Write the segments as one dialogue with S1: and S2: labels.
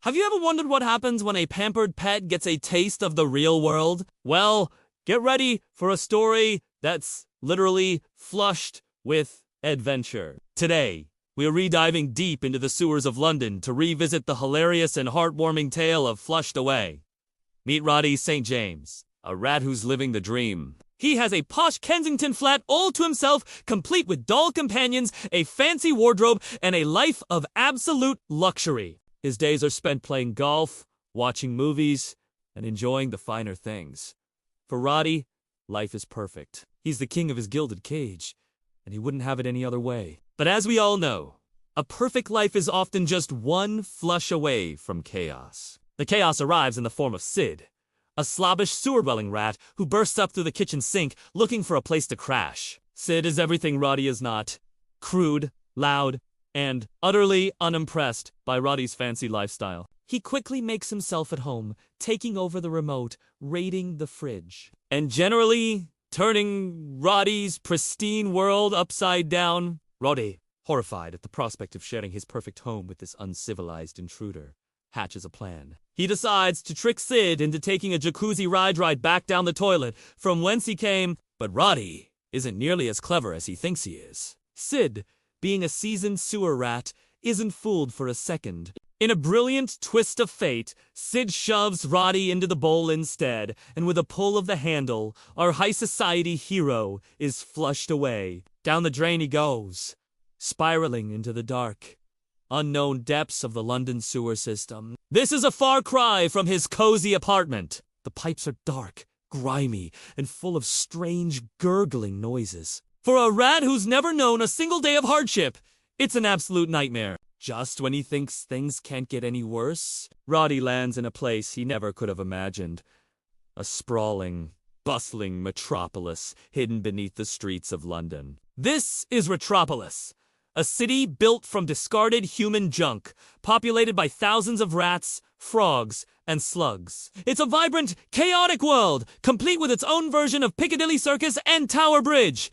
S1: Have you ever wondered what happens when a pampered pet gets a taste of the real world? Well, get ready for a story that's literally flushed with adventure. Today, we are rediving deep into the sewers of London to revisit the hilarious and heartwarming tale of Flushed Away. Meet Roddy St. James, a rat who's living the dream. He has a posh Kensington flat all to himself, complete with doll companions, a fancy wardrobe, and a life of absolute luxury. His days are spent playing golf, watching movies, and enjoying the finer things. For Roddy, life is perfect. He's the king of his gilded cage, and he wouldn't have it any other way. But as we all know, a perfect life is often just one flush away from chaos. The chaos arrives in the form of Sid, a slobbish sewer-dwelling rat who bursts up through the kitchen sink looking for a place to crash. Sid is everything Roddy is not. Crude, loud, and utterly unimpressed by Roddy's fancy lifestyle. He quickly makes himself at home, taking over the remote, raiding the fridge, and generally turning Roddy's pristine world upside down. Roddy, horrified at the prospect of sharing his perfect home with this uncivilized intruder, hatches a plan. He decides to trick Sid into taking a jacuzzi ride back down the toilet from whence he came, but Roddy isn't nearly as clever as he thinks he is. Sid, being a seasoned sewer rat, isn't fooled for a second. In a brilliant twist of fate, Sid shoves Roddy into the bowl instead, and with a pull of the handle, our high society hero is flushed away. Down the drain he goes, spiraling into the dark, unknown depths of the London sewer system. This is a far cry from his cozy apartment. The pipes are dark, grimy, and full of strange gurgling noises. For a rat who's never known a single day of hardship, it's an absolute nightmare. Just when he thinks things can't get any worse, Roddy lands in a place he never could have imagined. A sprawling, bustling metropolis hidden beneath the streets of London. This is Retropolis, a city built from discarded human junk, populated by thousands of rats, frogs, and slugs. It's a vibrant, chaotic world, complete with its own version of Piccadilly Circus and Tower Bridge.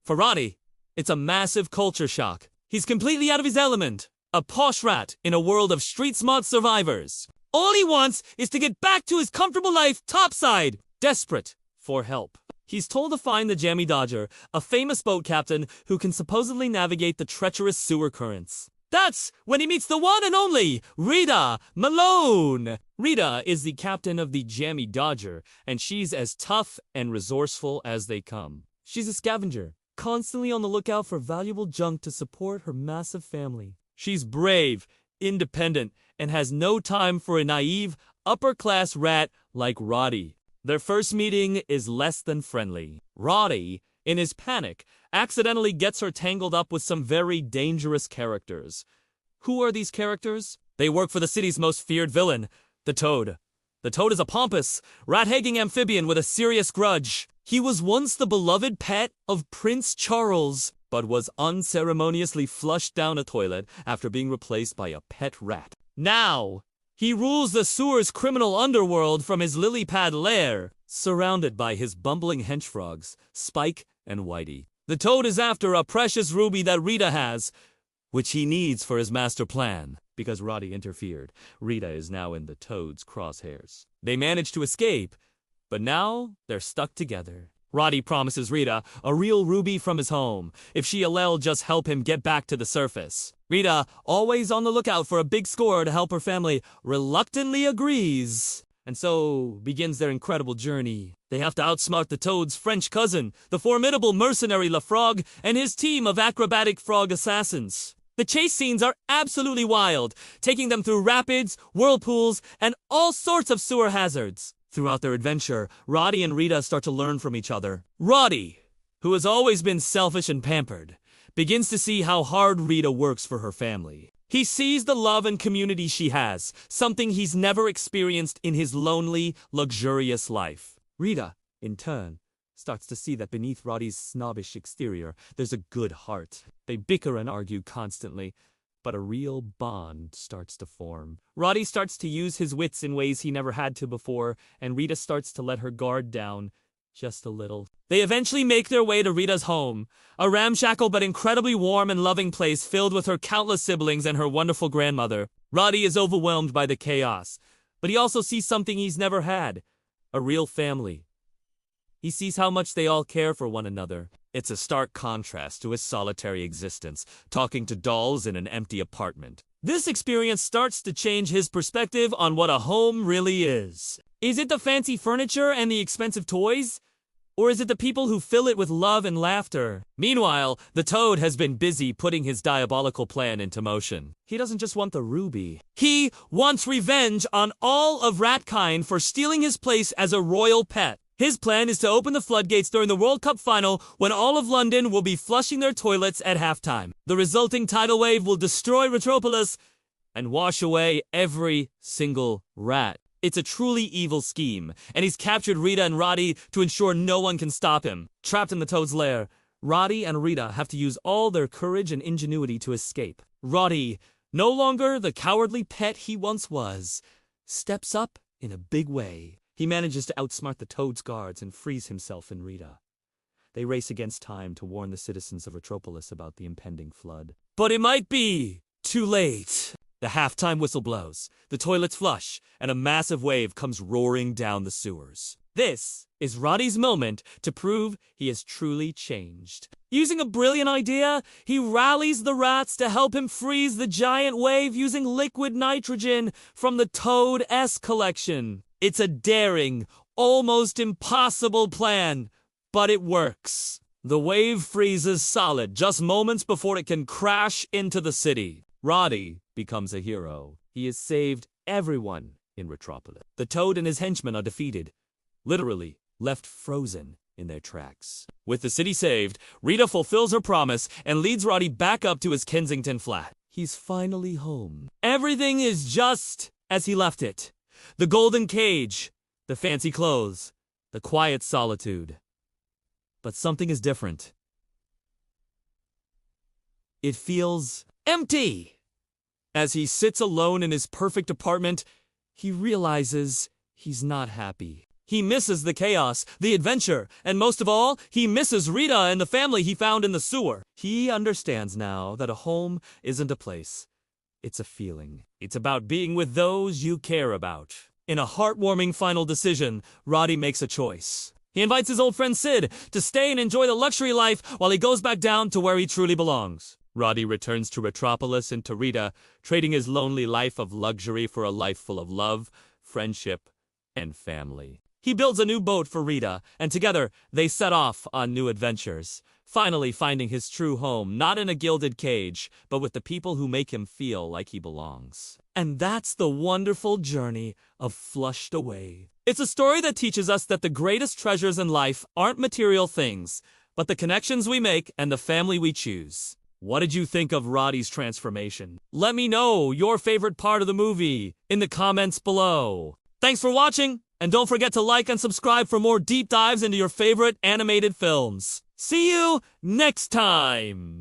S1: For Roddy, it's a massive culture shock. He's completely out of his element, a posh rat in a world of street-smart survivors. All he wants is to get back to his comfortable life topside, desperate for help. He's told to find the Jammy Dodger, a famous boat captain who can supposedly navigate the treacherous sewer currents. That's when he meets the one and only Rita Malone. Rita is the captain of the Jammy Dodger, and she's as tough and resourceful as they come. She's a scavenger, constantly on the lookout for valuable junk to support her massive family. She's brave, independent, and has no time for a naive, upper-class rat like Roddy. Their first meeting is less than friendly. Roddy, in his panic, accidentally gets her tangled up with some very dangerous characters. Who are these characters? They work for the city's most feared villain, the Toad. The Toad is a pompous, rat-hagging amphibian with a serious grudge. He was once the beloved pet of Prince Charles, but was unceremoniously flushed down a toilet after being replaced by a pet rat. Now, he rules the sewer's criminal underworld from his lily-pad lair, surrounded by his bumbling henchfrogs, Spike and Whitey. The Toad is after a precious ruby that Rita has, which he needs for his master plan. Because Roddy interfered, Rita is now in the Toad's crosshairs. They manage to escape, but now they're stuck together. Roddy promises Rita a real ruby from his home, if she'll just help him get back to the surface. Rita, always on the lookout for a big score to help her family, reluctantly agrees. And so begins their incredible journey. They have to outsmart the Toad's French cousin, the formidable mercenary LaFrog, and his team of acrobatic frog assassins. The chase scenes are absolutely wild, taking them through rapids, whirlpools, and all sorts of sewer hazards. Throughout their adventure, Roddy and Rita start to learn from each other. Roddy, who has always been selfish and pampered, begins to see how hard Rita works for her family. He sees the love and community she has, something he's never experienced in his lonely, luxurious life. Rita, in turn, starts to see that beneath Roddy's snobbish exterior, there's a good heart. They bicker and argue constantly, but a real bond starts to form. Roddy starts to use his wits in ways he never had to before, and Rita starts to let her guard down just a little. They eventually make their way to Rita's home, a ramshackle but incredibly warm and loving place filled with her countless siblings and her wonderful grandmother. Roddy is overwhelmed by the chaos, but he also sees something he's never had, a real family. He sees how much they all care for one another. It's a stark contrast to his solitary existence, talking to dolls in an empty apartment. This experience starts to change his perspective on what a home really is. Is it the fancy furniture and the expensive toys? Or is it the people who fill it with love and laughter? Meanwhile, the Toad has been busy putting his diabolical plan into motion. He doesn't just want the ruby. He wants revenge on all of Ratkind for stealing his place as a royal pet. His plan is to open the floodgates during the World Cup final when all of London will be flushing their toilets at halftime. The resulting tidal wave will destroy Retropolis and wash away every single rat. It's a truly evil scheme, and he's captured Rita and Roddy to ensure no one can stop him. Trapped in the Toad's lair, Roddy and Rita have to use all their courage and ingenuity to escape. Roddy, no longer the cowardly pet he once was, steps up in a big way. He manages to outsmart the Toad's guards and frees himself and Rita. They race against time to warn the citizens of Retropolis about the impending flood. But it might be too late. The halftime whistle blows, the toilets flush, and a massive wave comes roaring down the sewers. This is Roddy's moment to prove he has truly changed. Using a brilliant idea, he rallies the rats to help him freeze the giant wave using liquid nitrogen from the Toad S collection. It's a daring, almost impossible plan, but it works. The wave freezes solid just moments before it can crash into the city. Roddy becomes a hero. He has saved everyone in Retropolis. The Toad and his henchmen are defeated, literally left frozen in their tracks. With the city saved, Rita fulfills her promise and leads Roddy back up to his Kensington flat. He's finally home. Everything is just as he left it. The golden cage, the fancy clothes, the quiet solitude. But something is different. It feels empty. As he sits alone in his perfect apartment, he realizes he's not happy. He misses the chaos, the adventure, and most of all, he misses Rita and the family he found in the sewer. He understands now that a home isn't a place. It's a feeling. It's about being with those you care about. In a heartwarming final decision, Roddy makes a choice. He invites his old friend Sid to stay and enjoy the luxury life while he goes back down to where he truly belongs. Roddy returns to Retropolis and to Rita, trading his lonely life of luxury for a life full of love, friendship, and family. He builds a new boat for Rita, and together they set off on new adventures, finally finding his true home, not in a gilded cage, but with the people who make him feel like he belongs. And that's the wonderful journey of Flushed Away. It's a story that teaches us that the greatest treasures in life aren't material things, but the connections we make and the family we choose. What did you think of Roddy's transformation? Let me know your favorite part of the movie in the comments below. Thanks for watching, and don't forget to like and subscribe for more deep dives into your favorite animated films. See you next time!